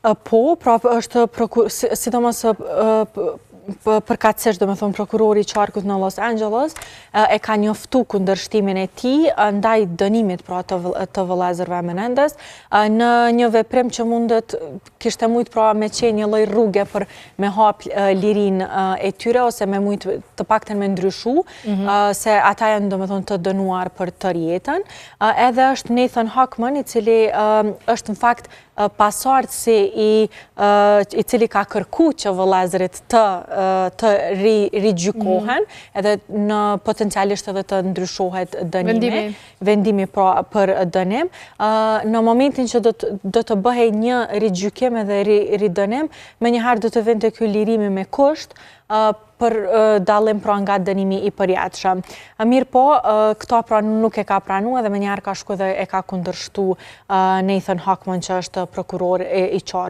Po, pra është sidomos përkatësisht, domethënë prokurori i qarkut në Los Angeles e ka njoftu kundërshtimin e tij ndaj dënimit pra të vëllezërve Menendez në një veprim që mundet kishte mujt pra me qenë një lloj rruge për me hap lirinë e tyre ose me mujt të paktën me ndryshu se ata janë domethënë të dënuar për tërë jetën. Edhe është Nathan Hochman i cili është në fakt pasardhësi i cili ka kërku që vëllezërit të rigjykohen edhe në potencialisht edhe të ndryshohet dënimi, vendimi pra për dënim. Në momentin që do të bëhej një rigjykim edhe ridënim, menjëherë do të vinte ky lirimi me kusht për dallim pra nga dënimi i përjetshëm. Mirë po, këto pra nuk e ka pranuar dhe menjëherë ka shku dhe e ka kundërshtu Nathan Hochman që është prokuror i qartë.